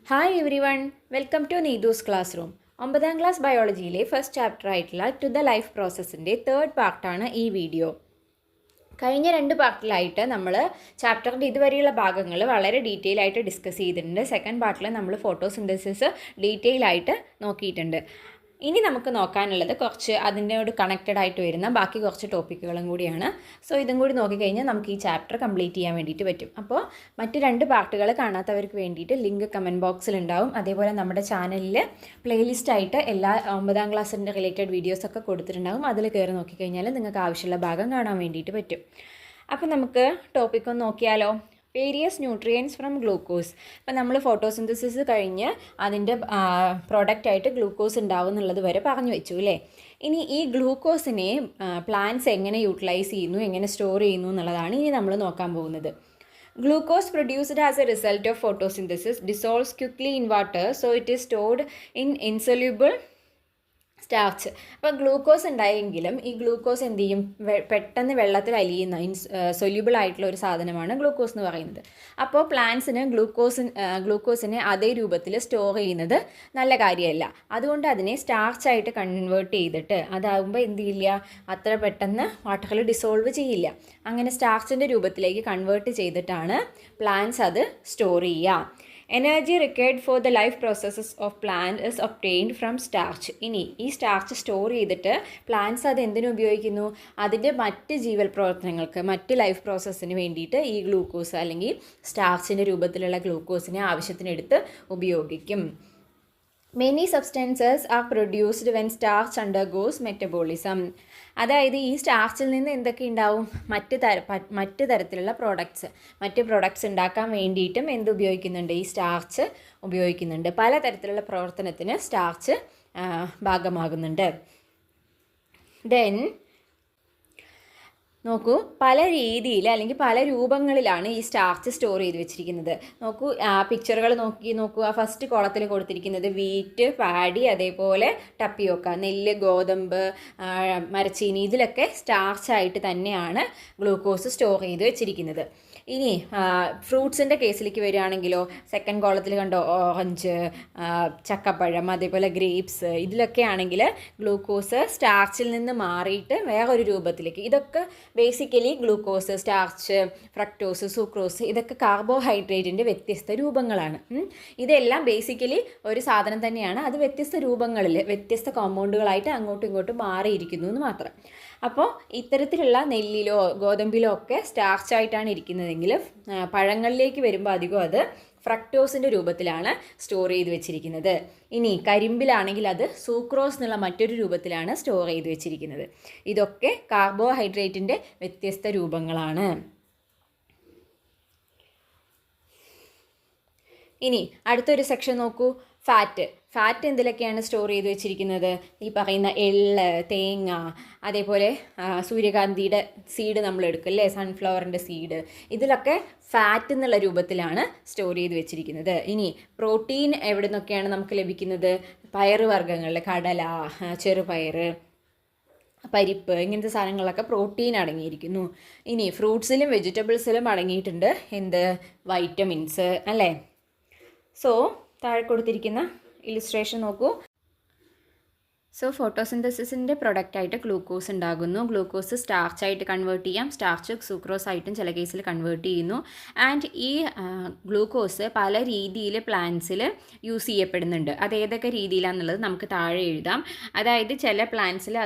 Hi everyone, welcome to Neethu's classroom. 9ാം class ബയോളജിയിലെ first chapter ആയിട്ടുള്ള to the life പ്രോസസ്സിൻ്റെ third പാർട്ടാണ് ഈ വീഡിയോ. കഴിഞ്ഞ 2 പാർട്ടിലായിട്ട് നമ്മൾ ചാപ്റ്ററിൻ്റെ ഇതുവരെയുള്ള ഭാഗങ്ങൾ വളരെ ഡീറ്റെയിൽ ആയിട്ട് ഡിസ്കസ് ചെയ്തിട്ടുണ്ട്. സെക്കൻഡ് പാർട്ടിൽ നമ്മൾ ഫോട്ടോസിന്തസിസ് ഡീറ്റെയിൽ ആയിട്ട് നോക്കിയിട്ടുണ്ട്. ഇനി നമുക്ക് നോക്കാനുള്ളത് കുറച്ച് അതിനോട് കണക്റ്റഡ് ആയിട്ട് വരുന്ന ബാക്കി കുറച്ച് ടോപ്പിക്കുകളും കൂടിയാണ്. സോ ഇതും കൂടി നോക്കിക്കഴിഞ്ഞാൽ നമുക്ക് ഈ ചാപ്റ്റർ കംപ്ലീറ്റ് ചെയ്യാൻ വേണ്ടിയിട്ട് പറ്റും. അപ്പോൾ മറ്റ് 2 പാർട്ടുകൾ കാണാത്തവർക്ക് വേണ്ടിയിട്ട് ലിങ്ക് കമൻറ്റ് ബോക്സിൽ ഉണ്ടാവും. അതേപോലെ നമ്മുടെ ചാനലിൽ പ്ലേലിസ്റ്റായിട്ട് എല്ലാ 9ാം ക്ലാസ്സിൻ്റെ റിലേറ്റഡ് വീഡിയോസൊക്കെ കൊടുത്തിട്ടുണ്ടാകും. അതിൽ കയറി നോക്കിക്കഴിഞ്ഞാൽ നിങ്ങൾക്ക് ആവശ്യമുള്ള ഭാഗം കാണാൻ വേണ്ടിയിട്ട് പറ്റും. അപ്പോൾ നമുക്ക് ടോപ്പിക് ഒന്ന് നോക്കിയാലോ. Various nutrients from glucose. ഇപ്പം നമ്മൾ ഫോട്ടോസിന്തസിസ് കഴിഞ്ഞ് അതിൻ്റെ പ്രോഡക്റ്റായിട്ട് ഗ്ലൂക്കോസ് ഉണ്ടാവും എന്നുള്ളത് വരെ പറഞ്ഞു വെച്ചു അല്ലേ. ഇനി ഈ ഗ്ലൂക്കോസിനെ പ്ലാന്റ്സ് എങ്ങനെ യൂട്ടിലൈസ് ചെയ്യുന്നു, എങ്ങനെ സ്റ്റോർ ചെയ്യുന്നു എന്നുള്ളതാണ് ഇനി നമ്മൾ നോക്കാൻ പോകുന്നത്. Glucose produced as a result of photosynthesis dissolves quickly in water, so it is stored in insoluble starch. അപ്പോൾ ഗ്ലൂക്കോസ് ഉണ്ടായെങ്കിലും ഈ ഗ്ലൂക്കോസ് എന്ത് ചെയ്യും, പെട്ടെന്ന് വെള്ളത്തിൽ അലിയുന്ന സൊല്യൂബിൾ ആയിട്ടുള്ള ഒരു സാധനമാണ് ഗ്ലൂക്കോസ് എന്ന് പറയുന്നത്. അപ്പോൾ പ്ലാന്റ്സിന് ഗ്ലൂക്കോസിനെ അതേ രൂപത്തിൽ സ്റ്റോർ ചെയ്യുന്നത് നല്ല കാര്യമല്ല. അതുകൊണ്ട് അതിനെ സ്റ്റാർച്ചായിട്ട് കൺവേർട്ട് ചെയ്തിട്ട് അതാകുമ്പോൾ എന്ത് ചെയ്യില്ല, അത്ര പെട്ടെന്ന് വാട്ടറിൽ ഡിസോൾവ് ചെയ്യില്ല. അങ്ങനെ സ്റ്റാർച്ചിൻ്റെ രൂപത്തിലേക്ക് കൺവേർട്ട് ചെയ്തിട്ടാണ് പ്ലാന്റ്സ് അത് സ്റ്റോർ ചെയ്യുക. Energy required for the life processes of plant is obtained from starch. ഇനി ഈ സ്റ്റാർച്ച് സ്റ്റോർ ചെയ്തിട്ട് പ്ലാന്റ്സ് അത് എന്തിനു ഉപയോഗിക്കുന്നു, അതിൻ്റെ മറ്റ് ജീവൽ പ്രവർത്തനങ്ങൾക്ക്, മറ്റ് ലൈഫ് പ്രോസസ്സിന് വേണ്ടിയിട്ട് ഈ ഗ്ലൂക്കോസ് അല്ലെങ്കിൽ സ്റ്റാർച്ചിൻ്റെ രൂപത്തിലുള്ള ഗ്ലൂക്കോസിനെ ആവശ്യത്തിനെടുത്ത് ഉപയോഗിക്കും. Many substances are produced when starch undergoes metabolism. അതായത് ഈ സ്റ്റാർച്ചിൽ നിന്ന് എന്തൊക്കെ ഉണ്ടാവും, മറ്റ് തരത്തിലുള്ള മറ്റ് പ്രൊഡക്ട്സ് ഉണ്ടാക്കാൻ വേണ്ടിയിട്ടും എന്ത് ഉപയോഗിക്കുന്നുണ്ട്, ഈ സ്റ്റാർച്ച് ഉപയോഗിക്കുന്നുണ്ട്. പലതരത്തിലുള്ള പ്രവർത്തനത്തിന് സ്റ്റാർച്ച് ഭാഗമാകുന്നുണ്ട്. ദെൻ നോക്കൂ, പല രീതിയിൽ അല്ലെങ്കിൽ പല രൂപങ്ങളിലാണ് ഈ സ്റ്റാർച്ച് സ്റ്റോർ ചെയ്ത് വെച്ചിരിക്കുന്നത്. നോക്കൂ, പിക്ചറുകൾ നോക്കൂ. ആ ഫസ്റ്റ് കോളത്തിൽ കൊടുത്തിരിക്കുന്നത് വീറ്റ്, പാഡി, അതേപോലെ ടപ്പിയോക്ക, നെല്ല്, ഗോതമ്പ്, മരച്ചീനി, ഇതിലൊക്കെ സ്റ്റാർച്ചായിട്ട് തന്നെയാണ് ഗ്ലൂക്കോസ് സ്റ്റോർ ചെയ്ത് വെച്ചിരിക്കുന്നത്. ഇനി ഫ്രൂട്ട്സിൻ്റെ കേസിലേക്ക് വരികയാണെങ്കിലോ, സെക്കൻഡ് കോളത്തിൽ കണ്ടോ, ഓറഞ്ച്, ചക്കപ്പഴം, അതേപോലെ ഗ്രേപ്സ്, ഇതിലൊക്കെ ആണെങ്കിൽ ഗ്ലൂക്കോസ് സ്റ്റാർച്ചിൽ നിന്ന് മാറിയിട്ട് വേറൊരു രൂപത്തിലേക്ക്. ഇതൊക്കെ basically glucose, starch, fructose, sucrose, ഇതൊക്കെ കാർബോഹൈഡ്രേറ്റിൻ്റെ വ്യത്യസ്ത രൂപങ്ങളാണ്. ഇതെല്ലാം ബേസിക്കലി ഒരു സാധനം തന്നെയാണ്, അത് വ്യത്യസ്ത രൂപങ്ങളിൽ വ്യത്യസ്ത കോമ്പൗണ്ടുകളായിട്ട് അങ്ങോട്ടും ഇങ്ങോട്ടും മാറിയിരിക്കുന്നു എന്ന് മാത്രം. അപ്പോൾ ഇത്തരത്തിലുള്ള നെല്ലിലോ ഗോതമ്പിലോ ഒക്കെ സ്റ്റാർച്ചായിട്ടാണ് ഇരിക്കുന്നതെങ്കിൽ പഴങ്ങളിലേക്ക് വരുമ്പോൾ അധികം അത് ഫ്രക്ടോസിൻ്റെ രൂപത്തിലാണ് സ്റ്റോർ ചെയ്ത് വെച്ചിരിക്കുന്നത്. ഇനി കരിമ്പിലാണെങ്കിൽ അത് സൂക്രോസ് എന്നുള്ള മറ്റൊരു രൂപത്തിലാണ് സ്റ്റോർ ചെയ്ത് വെച്ചിരിക്കുന്നത്. ഇതൊക്കെ കാർബോഹൈഡ്രേറ്റിൻ്റെ വ്യത്യസ്ത രൂപങ്ങളാണ്. ഇനി അടുത്തൊരു സെക്ഷൻ നോക്കൂ, ഫാറ്റ് എന്തിലൊക്കെയാണ് സ്റ്റോർ ചെയ്ത് വെച്ചിരിക്കുന്നത്, ഈ പറയുന്ന എള്ള്, തേങ്ങ, അതേപോലെ സൂര്യകാന്തിയുടെ സീഡ് നമ്മൾ എടുക്കും അല്ലേ, സൺഫ്ലവറിൻ്റെ സീഡ്, ഇതിലൊക്കെ ഫാറ്റ് എന്നുള്ള രൂപത്തിലാണ് സ്റ്റോർ ചെയ്ത് വെച്ചിരിക്കുന്നത്. ഇനി പ്രോട്ടീൻ എവിടെ നിന്നൊക്കെയാണ് നമുക്ക് ലഭിക്കുന്നത്, പയറുവർഗ്ഗങ്ങളിൽ കടല, ചെറുപയർ, പരിപ്പ്, ഇങ്ങനത്തെ സാധനങ്ങളൊക്കെ പ്രോട്ടീൻ അടങ്ങിയിരിക്കുന്നു. ഇനി ഫ്രൂട്ട്സിലും വെജിറ്റബിൾസിലും അടങ്ങിയിട്ടുണ്ട് എന്ത്, വൈറ്റമിൻസ് അല്ലേ. സോ താഴെ കൊടുത്തിരിക്കുന്ന ഇല്ലുസ്ട്രേഷൻ നോക്കൂ. സോ ഫോട്ടോസിന്തസിസിൻ്റെ പ്രൊഡക്റ്റായിട്ട് ഗ്ലൂക്കോസ് ഉണ്ടാകുന്നു. ഗ്ലൂക്കോസ് സ്റ്റാർച്ചായിട്ട് കൺവേർട്ട് ചെയ്യാം, സ്റ്റാർച്ച് സൂക്രോസ് ആയിട്ടും ചില കേസിൽ കൺവേർട്ട് ചെയ്യുന്നു. ആൻഡ് ഈ ഗ്ലൂക്കോസ് പല രീതിയിൽ പ്ലാന്റ്സിൽ യൂസ് ചെയ്യപ്പെടുന്നുണ്ട്. അത് ഏതൊക്കെ രീതിയിലാണെന്നുള്ളത് നമുക്ക് താഴെ എഴുതാം. അതായത് ചില പ്ലാന്റ്സിൽ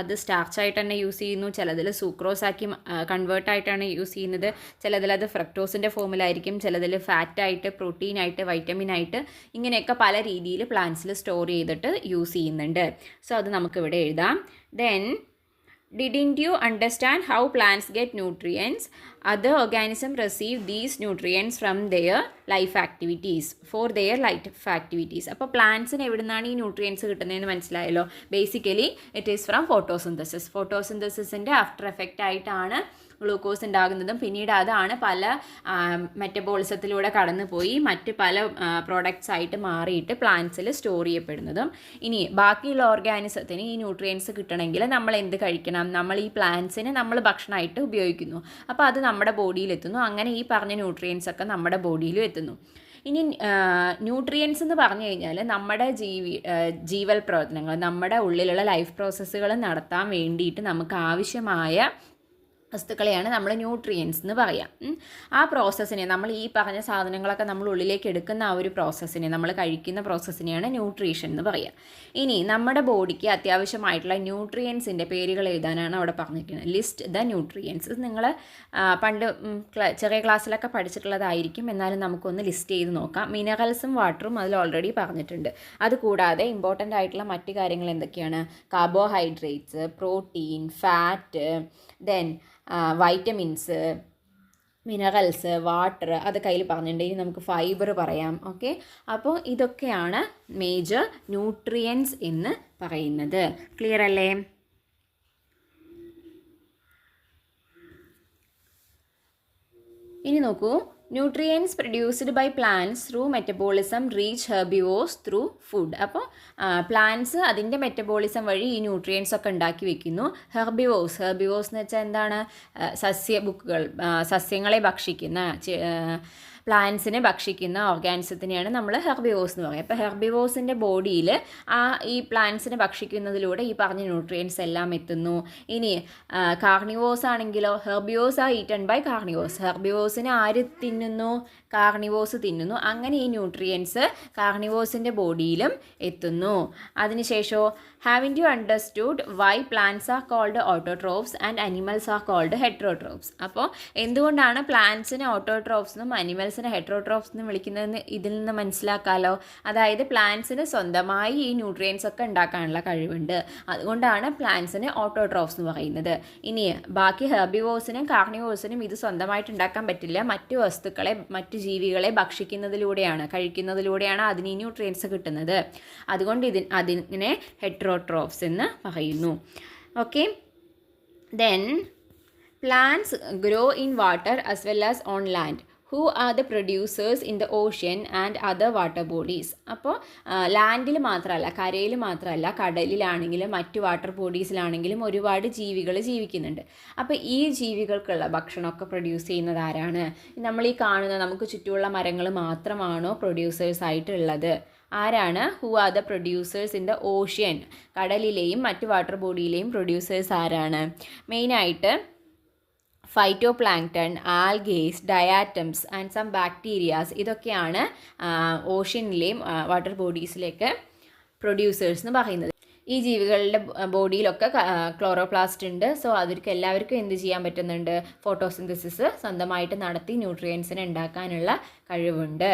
അത് സ്റ്റാർച്ചായിട്ട് തന്നെ യൂസ് ചെയ്യുന്നു, ചിലതിൽ സൂക്രോസ് ആക്കി കൺവേർട്ടായിട്ടാണ് യൂസ് ചെയ്യുന്നത്, ചിലതിൽ അത് ഫ്രക്ടോസിൻ്റെ ഫോമിലായിരിക്കും, ചിലതിൽ ഫാറ്റായിട്ട്, പ്രോട്ടീനായിട്ട്, വൈറ്റമിനായിട്ട്, ഇങ്ങനെയൊക്കെ പല രീതിയിൽ പ്ലാന്റ്സിൽ സ്റ്റോർ ചെയ്തിട്ട് യൂസ് ചെയ്യുന്നുണ്ട്. സോ അത് നമുക്കിവിടെ എഴുതാം. Then didn't you understand how plants get nutrients? Other organisms receive these nutrients from their life activities, for their life activities. അപ്പോൾ പ്ലാന്റ്സിന് എവിടെ നിന്നാണ് ഈ ന്യൂട്രിയൻസ് കിട്ടുന്നതെന്ന് മനസ്സിലായല്ലോ. ബേസിക്കലി ഇറ്റ് ഈസ് ഫ്രം ഫോട്ടോസിന്തസിസിൻ്റെ ആഫ്റ്റർ എഫക്റ്റ് ആയിട്ടാണ് ഗ്ലൂക്കോസ് ഉണ്ടാകുന്നതും പിന്നീട് അതാണ് പല മെറ്റബോളിസത്തിലൂടെ കടന്നുപോയി മറ്റ് പല പ്രോഡക്റ്റ്സ് ആയിട്ട് മാറിയിട്ട് പ്ലാന്റ്സിൽ സ്റ്റോർ ചെയ്യപ്പെടുന്നതും. ഇനി ബാക്കിയുള്ള ഓർഗാനിസത്തിന് ഈ ന്യൂട്രിയൻസ് കിട്ടണമെങ്കിൽ നമ്മൾ എന്ത് കഴിക്കണം, നമ്മൾ ഈ പ്ലാന്റ്സിനെ നമ്മൾ ഭക്ഷണമായിട്ട് ഉപയോഗിക്കുന്നു, അപ്പോൾ അത് നമ്മുടെ ബോഡിയിൽ എത്തുന്നു. അങ്ങനെ ഈ പറഞ്ഞ ന്യൂട്രിയൻസ് ഒക്കെ നമ്മുടെ ബോഡിയിലും എത്തുന്നു. ഇനി ന്യൂട്രിയൻസ് എന്ന് പറഞ്ഞു കഴിഞ്ഞാൽ നമ്മുടെ ജീവൽ പ്രവർത്തനങ്ങൾ, നമ്മുടെ ഉള്ളിലുള്ള ലൈഫ് പ്രോസസ്സുകൾ നടത്താൻ വേണ്ടിയിട്ട് നമുക്ക് ആവശ്യമായ വസ്തുക്കളെയാണ് നമ്മൾ ന്യൂട്രിയൻസ് എന്ന് പറയാം. ആ പ്രോസസ്സിനെ, നമ്മൾ ഈ പറഞ്ഞ സാധനങ്ങളൊക്കെ നമ്മൾ ഉള്ളിലേക്ക് എടുക്കുന്ന ആ ഒരു പ്രോസസ്സിനെ, നമ്മൾ കഴിക്കുന്ന പ്രോസസ്സിനെയാണ് ന്യൂട്രീഷൻ എന്ന് പറയുക. ഇനി നമ്മുടെ ബോഡിക്ക് അത്യാവശ്യമായിട്ടുള്ള ന്യൂട്രിയൻസിൻ്റെ പേരുകൾ എഴുതാനാണ് അവിടെ പറഞ്ഞിരിക്കുന്നത്. List the nutrients. നിങ്ങൾ പണ്ട് ചെറിയ ക്ലാസ്സിലൊക്കെ പഠിച്ചിട്ടുള്ളതായിരിക്കും, എന്നാലും നമുക്കൊന്ന് ലിസ്റ്റ് ചെയ്ത് നോക്കാം. മിനറൽസും വാട്ടറും അതിൽ ഓൾറെഡി പറഞ്ഞിട്ടുണ്ട്. അതുകൂടാതെ ഇമ്പോർട്ടൻ്റ് ആയിട്ടുള്ള മറ്റു കാര്യങ്ങൾ എന്തൊക്കെയാണ്? Carbohydrates, protein, fat, then vitamins, minerals, water, അത് കയ്യിൽ പറഞ്ഞിട്ടുണ്ട്. ഇനി നമുക്ക് ഫൈബർ പറയാം. ഓക്കെ, അപ്പോൾ ഇതൊക്കെയാണ് മേജർ ന്യൂട്രിയൻസ് എന്ന് പറയുന്നത്. ക്ലിയർ അല്ലേ? ഇനി നോക്കൂ, nutrients produced by plants through metabolism reach herbivores through food. അപ്പോൾ പ്ലാന്റ്സ് അതിൻ്റെ മെറ്റബോളിസം വഴി ഈ ന്യൂട്രിയൻസ് ഒക്കെ ഉണ്ടാക്കി വെക്കുന്നു. ഹെർബിവോസ് എന്ന് വെച്ചാൽ എന്താണ്? സസ്യങ്ങളെ ഭക്ഷിക്കുന്ന, പ്ലാന്റ്സിനെ ഭക്ഷിക്കുന്ന ഓർഗാനിസത്തിനെയാണ് നമ്മൾ ഹെർബിവോസ് എന്ന് പറയുക. അപ്പോൾ ഹെർബിവോസിൻ്റെ ബോഡിയിൽ ഈ പ്ലാന്റ്സിനെ ഭക്ഷിക്കുന്നതിലൂടെ ഈ പറഞ്ഞ ന്യൂട്രിയൻസ് എല്ലാം എത്തുന്നു. ഇനി കാർണിവോസ് ആണെങ്കിലോ, herbivores are eaten by carnivores. ഹെർബിവോസിനെ ആര് തിന്നുന്നു? കാർണിവോസ് തിന്നുന്നു. അങ്ങനെ ഈ ന്യൂട്രിയൻസ് കാർണിവോസിൻ്റെ ബോഡിയിലും എത്തുന്നു. അതിനുശേഷമോ, having you understood why plants are called autotrophs and animals are called heterotrophs. അപ്പോൾ എന്തുകൊണ്ടാണ് പ്ലാന്റ്സിനെ ഓട്ടോട്രോപ്സ് എന്നും അനിമൽസിനെ ഹെട്രോട്രോപ്സ് എന്നും വിളിക്കുന്നതെന്ന് ഇതിൽ നിന്ന് മനസ്സിലാക്കാമല്ലോ. അതായത് പ്ലാന്റ്സിന് സ്വന്തമായി ഈ ന്യൂട്രിയൻസ് ഒക്കെ ഉണ്ടാക്കാനുള്ള കഴിവുണ്ട്. അതുകൊണ്ടാണ് പ്ലാന്റ്സിനെ ഓട്ടോട്രോപ്സ് എന്ന് പറയുന്നത്. ഇനി ബാക്കി ഹെർബിവോസിനും കാർണിവോസിനും ഇത് സ്വന്തമായിട്ട് ഉണ്ടാക്കാൻ പറ്റില്ല. മറ്റു വസ്തുക്കളെ, മറ്റു ജീവികളെ ഭക്ഷിക്കുന്നതിലൂടെയാണ്, കഴിക്കുന്നതിലൂടെയാണ് അതിന് ഈ ന്യൂട്രിയൻസ് കിട്ടുന്നത്. അതുകൊണ്ട് അതിനെ ഹെട്രോട്രോപ്സ് എന്ന് പറയുന്നു. Okay, then plants grow in water as well as on land. Who are the producers in the ocean and other water bodies. അപ്പോൾ ലാൻഡിൽ മാത്രമല്ല, കരയിൽ മാത്രമല്ല, കടലിലാണെങ്കിലും മറ്റു വാട്ടർ ബോഡീസിലാണെങ്കിലും ഒരുപാട് ജീവികൾ ജീവിക്കുന്നുണ്ട്. അപ്പോൾ ഈ ജീവികൾക്കുള്ള ഭക്ഷണമൊക്കെ പ്രൊഡ്യൂസ് ചെയ്യുന്നത് ആരാണ്? നമ്മൾ ഈ കാണുന്ന നമുക്ക് ചുറ്റുമുള്ള മരങ്ങൾ മാത്രമാണോ പ്രൊഡ്യൂസേഴ്സ് ആയിട്ടുള്ളത്? ആരാണ്? Who are the producers in the ocean. കടലിലെയും മറ്റു വാട്ടർ ബോഡിയിലെയും പ്രൊഡ്യൂസേഴ്സ് ആരാണ്? മെയിനായിട്ട് phytoplankton, algaes, diatoms and some bacterias. ഇതൊക്കെയാണ് ഓഷ്യനിലെയും വാട്ടർ ബോഡീസിലേക്ക് പ്രൊഡ്യൂസേഴ്സ് എന്ന് പറയുന്നത്. ഈ ജീവികളുടെ ബോഡിയിലൊക്കെ ക്ലോറോപ്ലാസ്റ്റ് ഉണ്ട്. സോ അവർക്ക് എല്ലാവർക്കും എന്ത് ചെയ്യാൻ പറ്റുന്നുണ്ട്? ഫോട്ടോസിന്തസിസ് സ്വന്തമായിട്ട് നടത്തി ന്യൂട്രിയൻസിനെ ഉണ്ടാക്കാനുള്ള കഴിവുണ്ട്.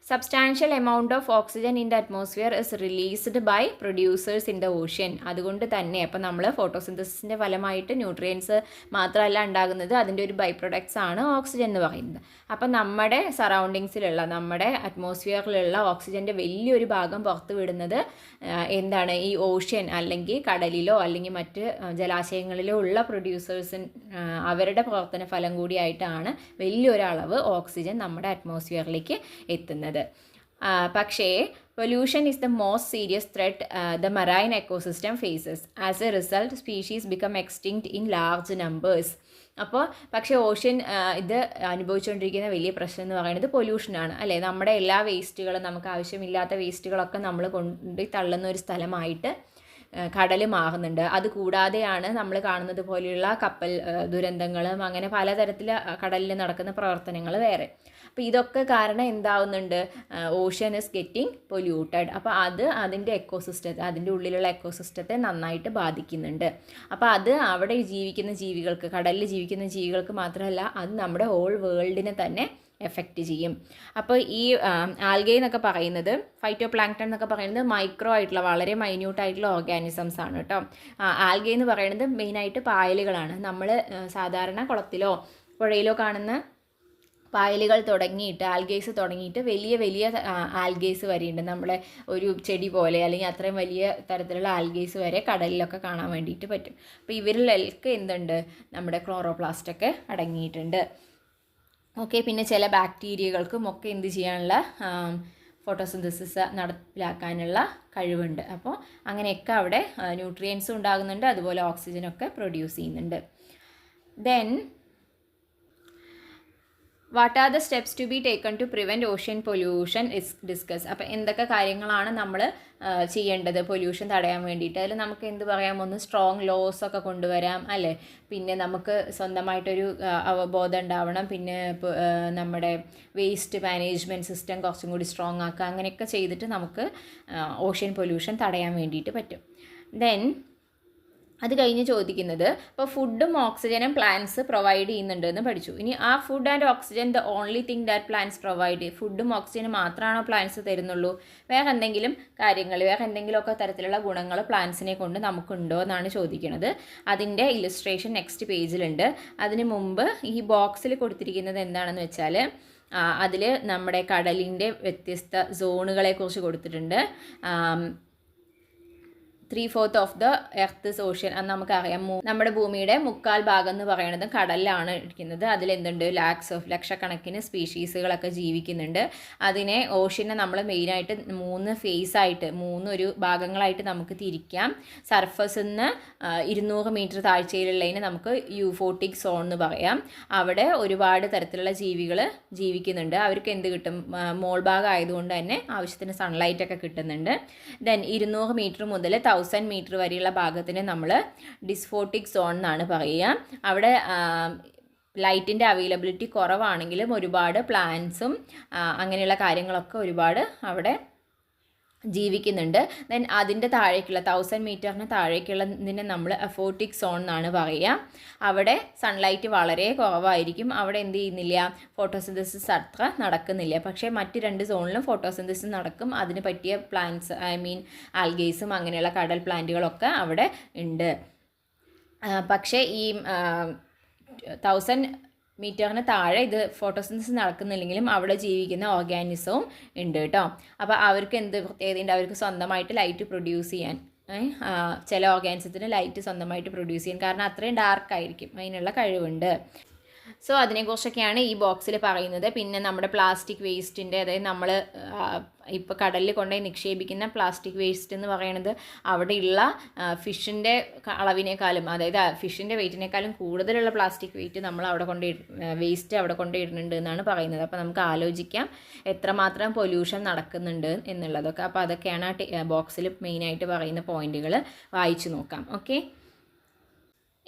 Substantial amount of oxygen in the atmosphere is released by producers in the ocean. അതുകൊണ്ട് തന്നെ അപ്പോൾ നമ്മൾ ഫോട്ടോസിന്തസിസിൻ്റെ ഫലമായിട്ട് ന്യൂട്രിയൻസ് മാത്രമല്ല ഉണ്ടാകുന്നത്, അതിൻ്റെ ഒരു ബൈ പ്രൊഡക്ട്സ് ആണ് ഓക്സിജൻ എന്ന് പറയുന്നത്. അപ്പം നമ്മുടെ സറൗണ്ടിങ്സിലുള്ള, നമ്മുടെ അറ്റ്മോസ്ഫിയറിലുള്ള ഓക്സിജൻ്റെ വലിയൊരു ഭാഗം പുറത്ത് വിടുന്നത് എന്താണ്? ഈ ഓഷ്യൻ അല്ലെങ്കിൽ കടലിലോ അല്ലെങ്കിൽ മറ്റ് ജലാശയങ്ങളിലോ ഉള്ള പ്രൊഡ്യൂസേഴ്സിന് അവരുടെ പ്രവർത്തന ഫലം കൂടിയായിട്ടാണ് വലിയൊരളവ് ഓക്സിജൻ നമ്മുടെ അറ്റ്മോസ്ഫിയറിലേക്ക് എത്തുന്നത്. പക്ഷേ pollution is the most serious threat the marine ecosystem faces. As a result species become extinct in large numbers. അപ്പോൾ പക്ഷേ ഓഷ്യൻ ഇത് അനുഭവിച്ചുകൊണ്ടിരിക്കുന്ന വലിയ പ്രശ്നം എന്ന് പറയുന്നത് പൊല്യൂഷനാണ്, അല്ലേ? നമ്മുടെ എല്ലാ വേസ്റ്റുകളും, നമുക്ക് ആവശ്യമില്ലാത്ത വേസ്റ്റുകളൊക്കെ നമ്മൾ കൊണ്ട് തള്ളുന്ന ഒരു സ്ഥലമായിട്ട് കടൽ മാറുന്നുണ്ട്. അതുകൂടാതെയാണ് നമ്മൾ കാണുന്നത് പോലെയുള്ള കപ്പൽ ദുരന്തങ്ങളും അങ്ങനെ പലതരത്തിൽ കടലിൽ നടക്കുന്ന പ്രവർത്തനങ്ങൾ വേറെ. അപ്പോൾ ഇതൊക്കെ കാരണം എന്താവുന്നുണ്ട്? Ocean is getting polluted. അപ്പോൾ അത് അതിൻ്റെ എക്കോസിസ്റ്റത്തെ, അതിൻ്റെ ഉള്ളിലുള്ള എക്കോസിസ്റ്റത്തെ നന്നായിട്ട് ബാധിക്കുന്നുണ്ട്. അപ്പോൾ അത് അവിടെ ജീവിക്കുന്ന ജീവികൾക്ക്, കടലിൽ ജീവിക്കുന്ന ജീവികൾക്ക് മാത്രമല്ല, അത് നമ്മുടെ ഹോൾ വേൾഡിനെ തന്നെ എഫക്റ്റ് ചെയ്യും. അപ്പോൾ ഈ ആൽഗെ എന്നൊക്കെ പറയുന്നത്, ഫൈറ്റോ പ്ലാങ്ക്ടൺ എന്നൊക്കെ പറയുന്നത് മൈക്രോ ആയിട്ടുള്ള, വളരെ മൈന്യൂട്ടായിട്ടുള്ള ഓർഗാനിസംസ് ആണ് കേട്ടോ. ആൽഗെ എന്ന് പറയുന്നത് മെയിനായിട്ട് പായലുകളാണ്. നമ്മൾ സാധാരണ കുളത്തിലോ പുഴയിലോ കാണുന്ന പായലുകൾ തുടങ്ങിയിട്ട്, ആൽഗേസ് തുടങ്ങിയിട്ട് വലിയ വലിയ ആൽഗേസ് വരെയുണ്ട്. നമ്മളെ ഒരു ചെടി പോലെ അല്ലെങ്കിൽ അത്രയും വലിയ തരത്തിലുള്ള ആൽഗേസ് വരെ കടലിലൊക്കെ കാണാൻ വേണ്ടിയിട്ട് പറ്റും. അപ്പോൾ ഇവരിലൊക്കെ എന്തുണ്ട്? നമ്മുടെ ക്ലോറോപ്ലാസ്റ്റൊക്കെ അടങ്ങിയിട്ടുണ്ട്. ഓക്കെ, പിന്നെ ചില ബാക്ടീരിയകൾക്കും ഒക്കെ എന്ത് ചെയ്യാനുള്ള ഫോട്ടോസിന്തസിസ് നടപ്പിലാക്കാനുള്ള കഴിവുണ്ട്. അപ്പോൾ അങ്ങനെയൊക്കെ അവിടെ ന്യൂട്രിയൻസും ഉണ്ടാകുന്നുണ്ട്, അതുപോലെ ഓക്സിജനൊക്കെ പ്രൊഡ്യൂസ് ചെയ്യുന്നുണ്ട്. Then what are the steps to be taken to prevent ocean pollution discuss. അപ്പോൾ എന്തൊക്കെ കാര്യങ്ങളാണ് നമ്മൾ ചെയ്യേണ്ടത് പൊല്യൂഷൻ തടയാൻ വേണ്ടിയിട്ട്? അതിൽ നമുക്ക് എന്ത് പറയാം, ഒന്ന് സ്ട്രോങ് ലോസ് ഒക്കെ കൊണ്ടുവരാം അല്ലേ, പിന്നെ നമുക്ക് സ്വന്തമായിട്ടൊരു അവബോധം ഉണ്ടാവണം, പിന്നെ നമ്മുടെ വേസ്റ്റ് മാനേജ്മെൻറ്റ് സിസ്റ്റം കുറച്ചും കൂടി സ്ട്രോങ് ആക്കുക, അങ്ങനെയൊക്കെ ചെയ്തിട്ട് നമുക്ക് ഓഷ്യൻ പൊല്യൂഷൻ തടയാൻ വേണ്ടിയിട്ട് പറ്റും. ദെൻ അത് കഴിഞ്ഞ് ചോദിക്കുന്നത്, ഇപ്പോൾ ഫുഡും ഓക്സിജനും പ്ലാന്റ്സ് പ്രൊവൈഡ് ചെയ്യുന്നുണ്ടെന്ന് പഠിച്ചു. ഇനി ആ food and oxygen the only thing that plants provide. ഫുഡും ഓക്സിജനും മാത്രമാണോ പ്ലാന്റ്സ് തരുന്നുള്ളൂ? വേറെ എന്തെങ്കിലും കാര്യങ്ങൾ, വേറെ എന്തെങ്കിലുമൊക്കെ തരത്തിലുള്ള ഗുണങ്ങൾ പ്ലാന്റ്സിനെ കൊണ്ട് നമുക്കുണ്ടോ എന്നാണ് ചോദിക്കുന്നത്. അതിൻ്റെ ഇല്ലസ്ട്രേഷൻ നെക്സ്റ്റ് പേജിലുണ്ട്. അതിന് മുമ്പ് ഈ ബോക്സിൽ കൊടുത്തിരിക്കുന്നത് എന്താണെന്ന് വെച്ചാൽ, അതിൽ നമ്മുടെ കടലിൻ്റെ വ്യത്യസ്ത സോണുകളെക്കുറിച്ച് കൊടുത്തിട്ടുണ്ട്. 3/4 ഓഫ് ദ എർത്ത്സ് ഓഷ്യൻ, അത് നമുക്കറിയാം. നമ്മുടെ ഭൂമിയുടെ 1/4 ഭാഗം എന്ന് പറയുന്നത് കടലിലാണ് ഇരിക്കുന്നത്. അതിലെന്തുണ്ട്, ലക്ഷക്കണക്കിന് സ്പീഷീസുകളൊക്കെ ജീവിക്കുന്നുണ്ട്. അതിനെ ഓഷ്യനെ നമ്മൾ മെയിനായിട്ട് 3 ഫേസായിട്ട്, 3 ഭാഗങ്ങളായിട്ട് നമുക്ക് തിരിക്കാം. സർഫസിൽ നിന്ന് 200 മീറ്റർ താഴ്ചയിലുള്ളതിന് നമുക്ക് യൂഫോട്ടിക് സോൺ എന്ന് പറയാം. അവിടെ ഒരുപാട് തരത്തിലുള്ള ജീവികൾ ജീവിക്കുന്നുണ്ട്. അവർക്ക് എന്ത് കിട്ടും, മോൾ ഭാഗം ആയതുകൊണ്ട് തന്നെ ആവശ്യത്തിന് സൺലൈറ്റൊക്കെ കിട്ടുന്നുണ്ട്. ദെൻ 200 മീറ്റർ മുതൽ 1000 മീറ്റർ വരെയുള്ള ഭാഗത്തിന് നമ്മൾ ഡിസ്ഫോട്ടിക് സോൺ എന്നാണ് പറയുക. അവിടെ ലൈറ്റിൻ്റെ അവൈലബിലിറ്റി കുറവാണെങ്കിലും ഒരുപാട് പ്ലാന്റ്സും അങ്ങനെയുള്ള കാര്യങ്ങളൊക്കെ ഒരുപാട് അവിടെ ജീവിക്കുന്നുണ്ട്. ദെൻ അതിൻ്റെ താഴേക്കുള്ള 1000 മീറ്ററിന് താഴേക്കുള്ളതിനെ നമ്മൾ അഫോട്ടിക് സോൺ എന്നാണ് പറയുക. അവിടെ സൺലൈറ്റ് വളരെ കുറവായിരിക്കും. അവിടെ എന്ത് ചെയ്യുന്നില്ല, ഫോട്ടോസിന്തസിസ് അത്ര നടക്കുന്നില്ല. പക്ഷേ മറ്റ് 2 സോണിലും ഫോട്ടോസിന്തസിസ് നടക്കും. അതിന് പറ്റിയ പ്ലാന്റ്സ്, ആൽഗേസും അങ്ങനെയുള്ള കടൽ പ്ലാന്റുകളൊക്കെ അവിടെ ഉണ്ട്. പക്ഷേ ഈ 1000 മീറ്ററിന് താഴെ ഇത് ഫോട്ടോസിന്തസിസ് നടക്കുന്നില്ലെങ്കിലും അവിടെ ജീവിക്കുന്ന ഓർഗാനിസവും ഉണ്ട് കേട്ടോ. അപ്പോൾ അവർക്ക് എന്ത് പ്രത്യേകതയുണ്ട്, അവർക്ക് സ്വന്തമായിട്ട് ലൈറ്റ് പ്രൊഡ്യൂസ് ചെയ്യാൻ, ചില ഓർഗാനിസത്തിന് ലൈറ്റ് സ്വന്തമായിട്ട് പ്രൊഡ്യൂസ് ചെയ്യാൻ, കാരണം അത്രയും ഡാർക്കായിരിക്കും, അതിനുള്ള കഴിവുണ്ട്. സോ അതിനെക്കുറിച്ചൊക്കെയാണ് ഈ ബോക്സിൽ പറയുന്നത്. പിന്നെ നമ്മുടെ പ്ലാസ്റ്റിക് വേസ്റ്റിൻ്റെ, അതായത് നമ്മൾ ഇപ്പോൾ കടലിൽ കൊണ്ടുപോയി നിക്ഷേപിക്കുന്ന പ്ലാസ്റ്റിക് വേസ്റ്റ് എന്ന് പറയുന്നത് അവിടെയുള്ള ഫിഷിൻ്റെ അളവിനേക്കാളും, അതായത് ഫിഷിൻ്റെ വെയിറ്റിനേക്കാളും കൂടുതലുള്ള പ്ലാസ്റ്റിക് വെയിറ്റ് നമ്മൾ അവിടെ വേസ്റ്റ് അവിടെ കൊണ്ടുപോയിടുന്നുണ്ട് എന്നാണ് പറയുന്നത്. അപ്പോൾ നമുക്ക് ആലോചിക്കാം എത്രമാത്രം പൊല്യൂഷൻ നടക്കുന്നുണ്ട് എന്നുള്ളതൊക്കെ. അപ്പോൾ അതൊക്കെയാണ് ആ ബോക്സിൽ മെയിനായിട്ട് പറയുന്ന പോയിന്റുകൾ. വായിച്ചു നോക്കാം. ഓക്കെ,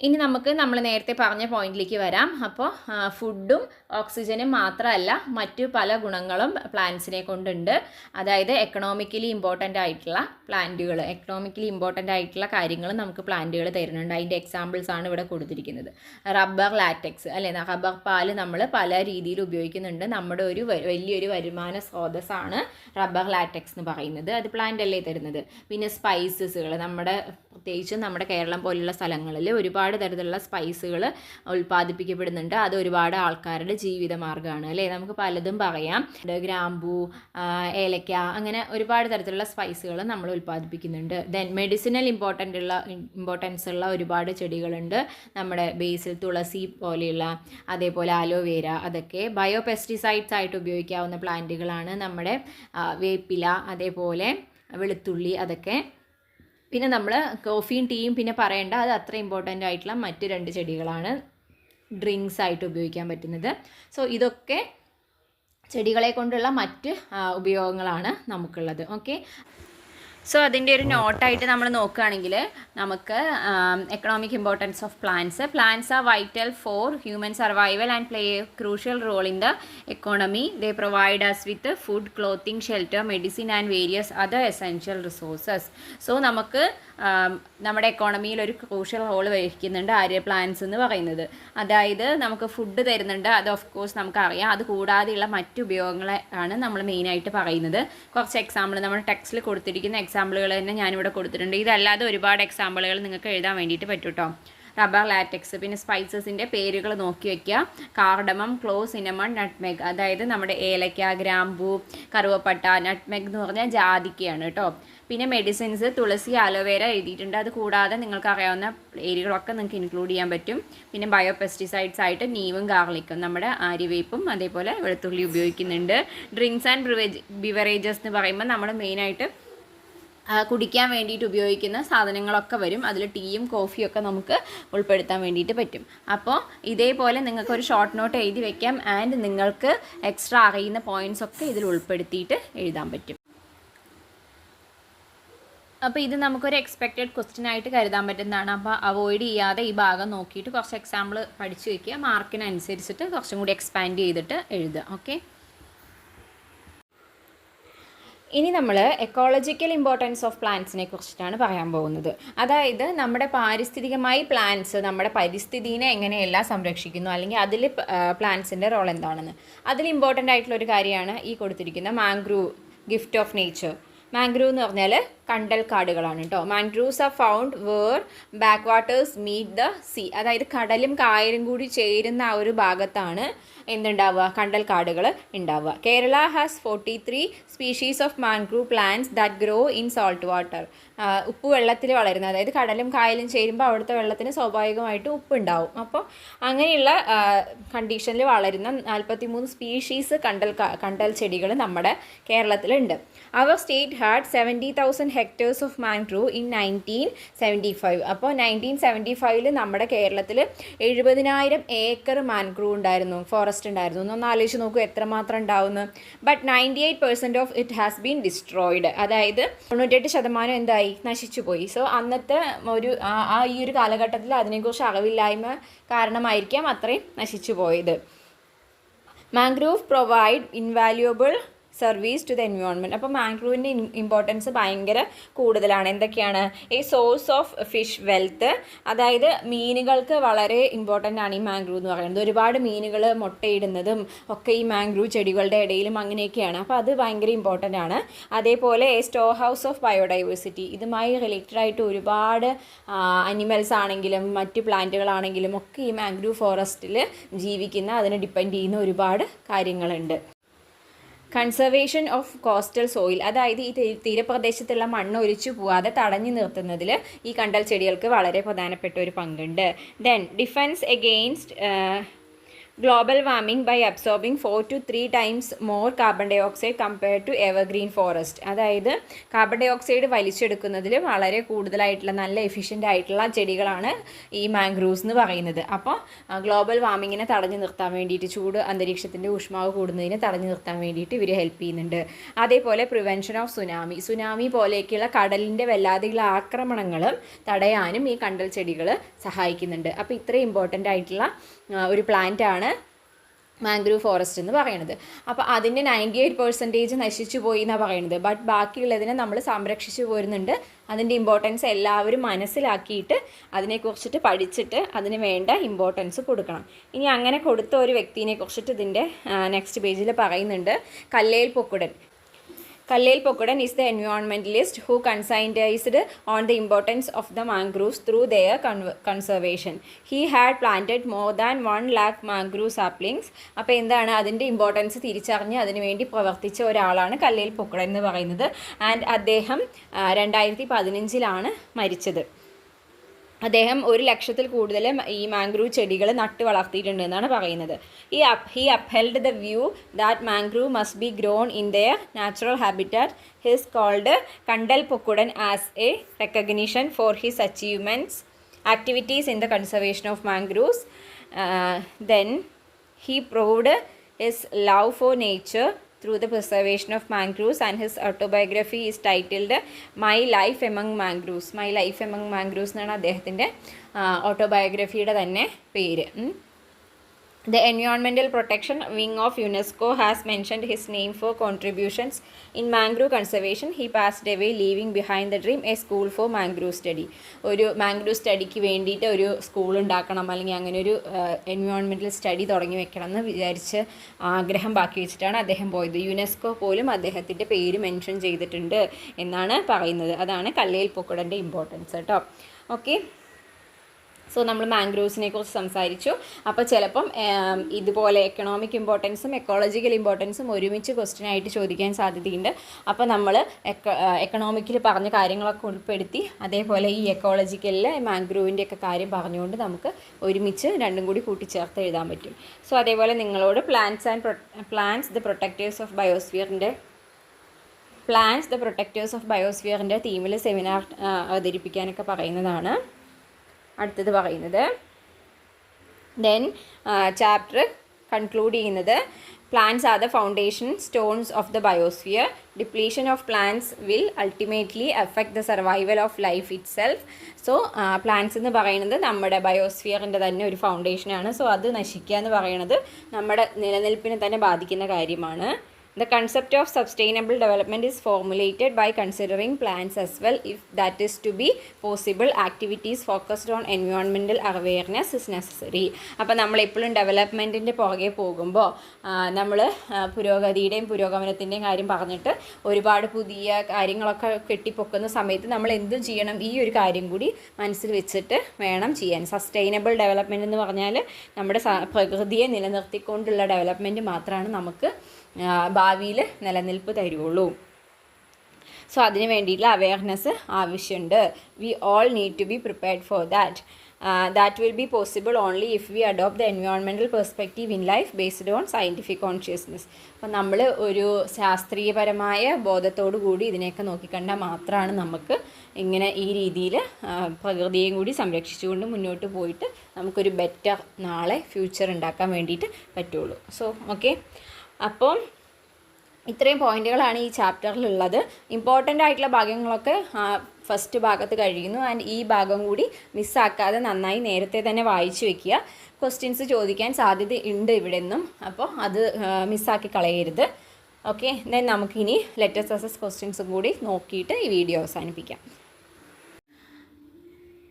ഇനി നമുക്ക് നമ്മൾ നേരത്തെ പറഞ്ഞ പോയിന്റിലേക്ക് വരാം. അപ്പോൾ ഫുഡും ഓക്സിജനും മാത്രമല്ല മറ്റു പല ഗുണങ്ങളും പ്ലാന്റ്സിനെ കൊണ്ടുണ്ട്. അതായത് എക്കണോമിക്കലി ഇമ്പോർട്ടൻ്റ് ആയിട്ടുള്ള പ്ലാന്റുകൾ, എക്കണോമിക്കലി ഇമ്പോർട്ടൻ്റ് ആയിട്ടുള്ള കാര്യങ്ങൾ നമുക്ക് പ്ലാന്റുകൾ തരുന്നുണ്ട്. അതിൻ്റെ എക്സാമ്പിൾസ് ആണ് ഇവിടെ കൊടുത്തിരിക്കുന്നത്. റബ്ബർ ലാറ്റക്സ് അല്ലേ, റബ്ബർ പാല് നമ്മൾ പല രീതിയിൽ ഉപയോഗിക്കുന്നുണ്ട്. നമ്മുടെ ഒരു വലിയൊരു വരുമാന സ്രോതസ്സാണ് റബ്ബർ ലാറ്റക്സ് എന്ന് പറയുന്നത്. അത് പ്ലാന്റ് അല്ലേ തരുന്നത്. പിന്നെ സ്പൈസസുകൾ, നമ്മുടെ പ്രത്യേകിച്ച് നമ്മുടെ കേരളം പോലുള്ള സ്ഥലങ്ങളിൽ ഒരുപാട് തരത്തിലുള്ള സ്പൈസുകൾ ഉൽപ്പാദിപ്പിക്കപ്പെടുന്നുണ്ട്. അത് ഒരുപാട് ആൾക്കാരുടെ ജീവിതമാർഗ്ഗമാണ് അല്ലേ. നമുക്ക് പലതും പറയാം, ഗ്രാമ്പൂ, ഏലക്ക, അങ്ങനെ ഒരുപാട് തരത്തിലുള്ള സ്പൈസുകൾ നമ്മൾ ഉൽപ്പാദിപ്പിക്കുന്നുണ്ട്. ദെൻ മെഡിസിനൽ ഇമ്പോർട്ടൻസ് ഉള്ള ഒരുപാട് ചെടികളുണ്ട്. നമ്മുടെ ബേസിൽ തുളസി പോലെയുള്ള, അതേപോലെ അലോവേര, അതൊക്കെ ബയോ പെസ്റ്റിസൈഡ്സ് ആയിട്ട് ഉപയോഗിക്കാവുന്ന പ്ലാന്റുകളാണ്. നമ്മുടെ വേപ്പില, അതേപോലെ വെളുത്തുള്ളി, അതൊക്കെ. പിന്നെ നമ്മൾ കോഫിയും ടീയും പിന്നെ പറയേണ്ട, അത് അത്ര ഇമ്പോർട്ടൻ്റ് ആയിട്ടുള്ള മറ്റ് 2 ചെടികളാണ് ഡ്രിങ്ക്സ് ആയിട്ട് ഉപയോഗിക്കാൻ പറ്റുന്നത്. സോ ഇതൊക്കെ ചെടികളെ കൊണ്ടുള്ള മറ്റ് ഉപയോഗങ്ങളാണ് നമുക്കുള്ളത്. ഓക്കെ, സോ അതിൻ്റെ ഒരു നോട്ടായിട്ട് നമ്മൾ നോക്കുകയാണെങ്കിൽ നമുക്ക് economic importance of plants are vital for human survival and play a crucial role in the economy. They provide us with food, clothing, shelter, medicine and various other essential resources. So നമുക്ക് നമ്മുടെ എക്കോണമിയിൽ ഒരു crucial role വഹിക്കുന്നുണ്ട് plants എന്ന് പറയുന്നത്. അതായത് നമുക്ക് food തരുന്നുണ്ട്, അത് ഓഫ് കോഴ്സ് നമുക്കറിയാം. അത് കൂടാതെയുള്ള മറ്റു ഉപയോഗങ്ങളെ ആണ് നമ്മൾ മെയിനായിട്ട് പറയുന്നത്. കുറച്ച് എക്സാമ്പിൾ നമ്മുടെ ടെക്സ്റ്റിൽ കൊടുത്തിരിക്കുന്ന എക്സാമ്പിളുകൾ തന്നെ ഞാനിവിടെ കൊടുത്തിട്ടുണ്ട്. ഇതല്ലാതെ ഒരുപാട് എക്സാമ്പിളുകൾ നിങ്ങൾക്ക് എഴുതാൻ വേണ്ടിയിട്ട് പറ്റും കേട്ടോ. റബ്ബർ ലാറ്റക്സ്, പിന്നെ സ്പൈസസിൻ്റെ പേരുകൾ നോക്കി വയ്ക്കുക. കാർഡമം, ക്ലോവ്, സിനമൺ, നട്ട്മെഗ്, അതായത് നമ്മുടെ ഏലക്ക, ഗ്രാമ്പൂ, കറുവപ്പട്ട. നട്ട്മെഗ് എന്ന് പറഞ്ഞാൽ ജാതിക്കയാണ് കേട്ടോ. പിന്നെ മെഡിസിൻസ്, തുളസി, അലോവേര എഴുതിയിട്ടുണ്ട്. അത് കൂടാതെ നിങ്ങൾക്ക് അറിയാവുന്ന പേരുകളൊക്കെ നിങ്ങൾക്ക് ഇൻക്ലൂഡ് ചെയ്യാൻ പറ്റും. പിന്നെ ബയോ പെസ്റ്റിസൈഡ്സ് ആയിട്ട് നീവും ഗാർലിക്കും, നമ്മുടെ ആര്യവേപ്പും അതേപോലെ വെളുത്തുള്ളി ഉപയോഗിക്കുന്നുണ്ട്. ഡ്രിങ്ക്സ് ആൻഡ് ബിവറേജസ് എന്ന് പറയുമ്പോൾ നമ്മൾ മെയിനായിട്ട് കുടിക്കാൻ വേണ്ടിയിട്ട് ഉപയോഗിക്കുന്ന സാധനങ്ങളൊക്കെ വരും. അതിൽ ടീയും കോഫിയൊക്കെ നമുക്ക് ഉൾപ്പെടുത്താൻ വേണ്ടിയിട്ട് പറ്റും. അപ്പോൾ ഇതേപോലെ നിങ്ങൾക്കൊരു ഷോർട്ട് നോട്ട് എഴുതി വെക്കാം. ആൻഡ് നിങ്ങൾക്ക് എക്സ്ട്രാ അറിയുന്ന പോയിൻറ്റ്സ് ഒക്കെ ഇതിൽ ഉൾപ്പെടുത്തിയിട്ട് എഴുതാൻ പറ്റും. അപ്പോൾ ഇത് നമുക്കൊരു എക്സ്പെക്റ്റഡ് ക്വസ്റ്റ്യൻ ആയിട്ട് കരുതാൻ പറ്റുന്നതാണ്. അപ്പോൾ അവോയ്ഡ് ചെയ്യാതെ ഈ ഭാഗം നോക്കിയിട്ട് കുറച്ച് എക്സാമ്പിൾ പഠിച്ചു വയ്ക്കുക. മാർക്കിനനുസരിച്ചിട്ട് കുറച്ചും കൂടി എക്സ്പാൻഡ് ചെയ്തിട്ട് എഴുതുക. ഓക്കെ. ഇനി നമ്മൾ എക്കോളജിക്കൽ ഇമ്പോർട്ടൻസ് ഓഫ് പ്ലാന്റ്സിനെ കുറിച്ചിട്ടാണ് പറയാൻ പോകുന്നത്. അതായത് നമ്മുടെ പാരിസ്ഥിതികമായി പ്ലാന്റ്സ് നമ്മുടെ പരിസ്ഥിതിനെ എങ്ങനെയെല്ലാം സംരക്ഷിക്കുന്നു, അല്ലെങ്കിൽ അതിൽ പ്ലാന്റ്സിൻ്റെ റോൾ എന്താണെന്ന്. അതിൽ ഇമ്പോർട്ടൻ്റ് ആയിട്ടുള്ള ഒരു കാര്യമാണ് ഈ കൊടുത്തിരിക്കുന്ന mangrove gift of nature. Mangrove എന്ന് പറഞ്ഞാൽ കണ്ടൽ കാടുകളാണ് കേട്ടോ. Mangroves are found where back waters meet the sea. അതായത് കടലും കായലും കൂടി ചേരുന്ന ആ ഒരു ഭാഗത്താണ് എന്തുണ്ടാവുക, കണ്ടൽ കാടുകൾ ഉണ്ടാവുക. Kerala has 43 species of mangrove plants that grow in salt water. ഉപ്പ് വെള്ളത്തിൽ വളരുന്ന, അതായത് കടലും കായലും ചേരുമ്പോൾ അവിടുത്തെ വെള്ളത്തിന് സ്വാഭാവികമായിട്ട് ഉപ്പ് ഉണ്ടാവും. അപ്പോൾ അങ്ങനെയുള്ള കണ്ടീഷനിൽ വളരുന്ന 43 സ്പീഷീസ് കണ്ടൽ ചെടികൾ നമ്മുടെ കേരളത്തിലുണ്ട്. അവർ state had 70,000 hectares of mangrove in 1975. അപ്പോൾ 1975 നമ്മുടെ കേരളത്തിൽ 70,000 ഏക്കർ മാംഗ്രൂവ് ഉണ്ടായിരുന്നു, ഫോറസ്റ്റ് ഉണ്ടായിരുന്നു. ഒന്ന് ആലോചിച്ച് നോക്കൂ എത്രമാത്രം ഉണ്ടാവുന്നു. But 98% of it has been destroyed. അതായത് 98% എന്തായി, നശിച്ചു പോയി. സോ അന്നത്തെ ഈ ഒരു കാലഘട്ടത്തിൽ അതിനെക്കുറിച്ച് അറിവില്ലായ്മ കാരണമായിരിക്കാം അത്രയും നശിച്ചു പോയത്. Mangrove provide invaluable service to the environment. അപ്പോൾ മാംഗ്രൂവിൻ്റെ ഇമ്പോർട്ടൻസ് ഭയങ്കര കൂടുതലാണ്. എന്തൊക്കെയാണ്? ഈ സോഴ്സ് ഓഫ് ഫിഷ് വെൽത്ത്, അതായത് മീനുകൾക്ക് വളരെ ഇമ്പോർട്ടൻ്റ് ആണ് ഈ മാംഗ്രൂവ് എന്ന് പറയുന്നത്. ഒരുപാട് മീനുകൾ മുട്ടയിടുന്നതും ഒക്കെ ഈ മാംഗ്രൂവ് ചെടികളുടെ ഇടയിലും അങ്ങനെയൊക്കെയാണ്. അപ്പോൾ അത് ഭയങ്കര ഇമ്പോർട്ടൻ്റ് ആണ്. അതേപോലെ സ്റ്റോർ ഹൗസ് ഓഫ് ബയോഡൈവേഴ്സിറ്റി, ഇതുമായി റിലേറ്റഡ് ആയിട്ട് ഒരുപാട് അനിമൽസ് ആണെങ്കിലും മറ്റ് പ്ലാന്റുകളാണെങ്കിലും ഒക്കെ ഈ മാംഗ്രൂവ് ഫോറസ്റ്റിൽ ജീവിക്കുന്ന, അതിനെ ഡിപ്പെൻഡ് ചെയ്യുന്ന ഒരുപാട് കാര്യങ്ങളുണ്ട്. കൺസർവേഷൻ ഓഫ് കോസ്റ്റൽ സോയിൽ, അതായത് ഈ തീരപ്രദേശത്തുള്ള മണ്ണ് ഒലിച്ചു പോവാതെ തടഞ്ഞു നിർത്തുന്നതിൽ ഈ കണ്ടൽ ചെടികൾക്ക് വളരെ പ്രധാനപ്പെട്ട ഒരു പങ്കുണ്ട്. Then defence against global warming by absorbing 4 to 3 times more carbon dioxide compared to evergreen forest. അതായത് കാർബൺ ഡൈ ഓക്സൈഡ് വലിച്ചെടുക്കുന്നതിൽ വളരെ കൂടുതലായിട്ടുള്ള നല്ല എഫിഷ്യൻ്റ് ആയിട്ടുള്ള ചെടികളാണ് ഈ മാംഗ്രൂവ്സ് എന്ന് പറയുന്നത്. അപ്പോൾ ഗ്ലോബൽ വാർമിങ്ങിനെ തടഞ്ഞു നിർത്താൻ വേണ്ടിയിട്ട്, ചൂട് അന്തരീക്ഷത്തിൻ്റെ ഊഷ്മാവ് കൂടുന്നതിനെ തടഞ്ഞു നിർത്താൻ വേണ്ടിയിട്ട് ഇവർ ഹെൽപ്പ് ചെയ്യുന്നുണ്ട്. അതേപോലെ പ്രിവെൻഷൻ ഓഫ് സുനാമി പോലെയൊക്കെയുള്ള കടലിൻ്റെ വല്ലാതെയുള്ള ആക്രമണങ്ങളും തടയാനും ഈ കണ്ടൽ ചെടികൾ സഹായിക്കുന്നുണ്ട്. അപ്പോൾ ഇത്രയും ഇമ്പോർട്ടൻ്റ് ആയിട്ടുള്ള ഒരു പ്ലാന്റ് ആണ് മാംഗ്രൂവ് ഫോറസ്റ്റ് എന്ന് പറയുന്നത്. അപ്പോൾ അതിൻ്റെ 98% നശിച്ചു പോയി എന്നാണ് പറയുന്നത്. ബട്ട് ബാക്കിയുള്ളതിനെ നമ്മൾ സംരക്ഷിച്ചു പോരുന്നുണ്ട്. അതിൻ്റെ ഇമ്പോർട്ടൻസ് എല്ലാവരും മനസ്സിലാക്കിയിട്ട് അതിനെക്കുറിച്ചിട്ട് പഠിച്ചിട്ട് അതിന് വേണ്ട ഇമ്പോർട്ടൻസ് കൊടുക്കണം. ഇനി അങ്ങനെ കൊടുത്ത ഒരു വ്യക്തിനെ കുറിച്ചിട്ട് ഇതിൻ്റെ നെക്സ്റ്റ് പേജിൽ പറയുന്നുണ്ട്. കല്ലേൽ Pokkudan. Kallel Pokudan is the environmentalist who conscientized on the importance of the mangroves through their conservation. He had planted more than 1 lakh mangrove saplings. അപ്പോൾ എന്താണ് അതിൻ്റെ ഇമ്പോർട്ടൻസ് തിരിച്ചറിഞ്ഞ് അതിനുവേണ്ടി പ്രവർത്തിച്ച ഒരാളാണ് കല്ലേൽ പൊക്കുടൻ എന്ന് പറയുന്നത്. ആൻഡ് അദ്ദേഹം 2015 മരിച്ചത്. അദ്ദേഹം 100,000-ൽ കൂടുതൽ ഈ മാംഗ്രൂവ് ചെടികൾ നട്ട് വളർത്തിയിട്ടുണ്ട് എന്നാണ് പറയുന്നത്. He upheld the view that mangrove must be grown in their natural habitat. His called Kandal Pokkudan as a recognition for his achievements activities in the conservation of mangroves. Then he proved his love for nature through the preservation of mangroves, and his autobiography is titled My Life Among Mangroves. My Life Among Mangroves എന്നാണ് അദ്ദേഹത്തിൻ്റെ ഓട്ടോബയോഗ്രഫിയുടെ തന്നെ പേര്. The Environmental Protection Wing of UNESCO has mentioned his name for contributions in mangrove conservation. He passed away leaving behind the dream a school for mangrove study. ഒരു mangrove സ്റ്റഡിക്ക് വേണ്ടിയിട്ട് ഒരു school ഉണ്ടാക്കണം, അല്ലെങ്കിൽ അങ്ങനെ ഒരു എൻവയോൺമെൻറ്റൽ സ്റ്റഡി തുടങ്ങി വെക്കണം എന്ന് വിചാരിച്ച് ആഗ്രഹം ബാക്കി വെച്ചിട്ടാണ് അദ്ദേഹം പോയത്. യുനെസ്കോ പോലും അദ്ദേഹത്തിൻ്റെ പേര് മെൻഷൻ ചെയ്തിട്ടുണ്ട് എന്നാണ് പറയുന്നത്. അതാണ് കല്ലേൽ പൊക്കുടൻ്റെ ഇമ്പോർട്ടൻസ് കേട്ടോ. ഓക്കെ, സോ നമ്മൾ മാംഗ്രൂവ്സിനെ കുറിച്ച് സംസാരിച്ചു. അപ്പോൾ ചിലപ്പം ഇതുപോലെ എക്കണോമിക് ഇമ്പോർട്ടൻസും എക്കോളജിക്കൽ ഇമ്പോർട്ടൻസും ഒരുമിച്ച് ക്വസ്റ്റ്യൻ ആയിട്ട് ചോദിക്കാൻ സാധ്യതയുണ്ട്. അപ്പോൾ നമ്മൾ എക്കണോമിക്കിൽ പറഞ്ഞ കാര്യങ്ങളൊക്കെ ഉൾപ്പെടുത്തി അതേപോലെ ഈ എക്കോളജിക്കലിൽ മാംഗ്രൂവിൻ്റെ ഒക്കെ കാര്യം പറഞ്ഞുകൊണ്ട് നമുക്ക് ഒരുമിച്ച് രണ്ടും കൂടി കൂട്ടിച്ചേർത്ത് എഴുതാൻ പറ്റും. സോ അതേപോലെ നിങ്ങളോട് പ്ലാന്റ്സ് ദ പ്രൊട്ടക്റ്റേഴ്സ് ഓഫ് ബയോസ്ഫിയറിൻ്റെ പ്ലാന്റ്സ് ദ പ്രൊട്ടക്റ്റേഴ്സ് ഓഫ് ബയോസ്ഫിയറിൻ്റെ തീമിൽ സെമിനാർ അവതരിപ്പിക്കാനൊക്കെ പറയുന്നതാണ്. അടുത്തത് പറയുന്നത് ദെൻ ചാപ്റ്റർ കൺക്ലൂഡ് ചെയ്യുന്നത് plants are the foundation stones of the biosphere. Depletion of plants will ultimately affect the survival of life itself. So plants എന്ന് പറയുന്നത് നമ്മുടെ ബയോസ്ഫിയറിൻ്റെ തന്നെ ഒരു ഫൗണ്ടേഷനാണ്. സോ അത് നശിക്കുക എന്ന് പറയുന്നത് നമ്മുടെ നിലനിൽപ്പിനെ തന്നെ ബാധിക്കുന്ന കാര്യമാണ്. The concept of sustainable development is formulated by considering plants as well. If that is to be possible, activities focused on environmental awareness is necessary. അപ്പോൾ നമ്മൾ എപ്പോഴും ഡെവലപ്മെൻറ്റിൻ്റെ പുറകെ പോകുമ്പോൾ നമ്മൾ പുരോഗതിയുടെയും പുരോഗമനത്തിൻ്റെയും കാര്യം പറഞ്ഞിട്ട് ഒരുപാട് പുതിയ കാര്യങ്ങളൊക്കെ കെട്ടിപ്പൊക്കുന്ന സമയത്ത് നമ്മൾ എന്തും ചെയ്യണം, ഈ ഒരു കാര്യം കൂടി മനസ്സിൽ വെച്ചിട്ട് വേണം ചെയ്യാൻ. സസ്റ്റൈനബിൾ ഡെവലപ്മെൻറ്റ് എന്ന് പറഞ്ഞാൽ നമ്മുടെ പ്രകൃതിയെ നിലനിർത്തിക്കൊണ്ടുള്ള ഡെവലപ്മെൻറ്റ് മാത്രമാണ് നമുക്ക് ഭാവിയിൽ നിലനിൽപ്പ് തരുള്ളൂ. സോ അതിന് വേണ്ടിയിട്ടുള്ള അവെയർനെസ് ആവശ്യമുണ്ട്. We all need to be prepared for that. That will be possible only if we adopt the environmental perspective in life based on scientific consciousness. അപ്പം നമ്മൾ ഒരു ശാസ്ത്രീയപരമായ ബോധത്തോടു കൂടി ഇതിനെയൊക്കെ നോക്കിക്കണ്ടാൽ മാത്രമാണ് നമുക്ക് ഇങ്ങനെ ഈ രീതിയിൽ പ്രകൃതിയെയും കൂടി സംരക്ഷിച്ചുകൊണ്ട് മുന്നോട്ട് പോയിട്ട് നമുക്കൊരു ബെറ്റർ നാളെ ഫ്യൂച്ചർ ഉണ്ടാക്കാൻ വേണ്ടിയിട്ട് പറ്റുള്ളൂ. സോ ഓക്കെ, അപ്പോൾ ഇത്രയും പോയിന്റുകളാണ് ഈ ചാപ്റ്ററിലുള്ളത്. ഇമ്പോർട്ടൻ്റ് ആയിട്ടുള്ള ഭാഗങ്ങളൊക്കെ ഫസ്റ്റ് ഭാഗത്ത് കഴിയുന്നു. ആൻഡ് ഈ ഭാഗം കൂടി മിസ്സാക്കാതെ നന്നായി നേരത്തെ തന്നെ വായിച്ചു വെക്കുക. ക്വസ്റ്റ്യൻസ് ചോദിക്കാൻ സാധ്യത ഉണ്ട് ഇവിടെ നിന്നും, അപ്പോൾ അത് മിസ്സാക്കി കളയരുത്. ഓക്കെ, ദെൻ നമുക്കിനി ലെറ്റർ സക്സസ് ക്വസ്റ്റ്യൻസും കൂടി നോക്കിയിട്ട് ഈ വീഡിയോ അവസാനിപ്പിക്കാം.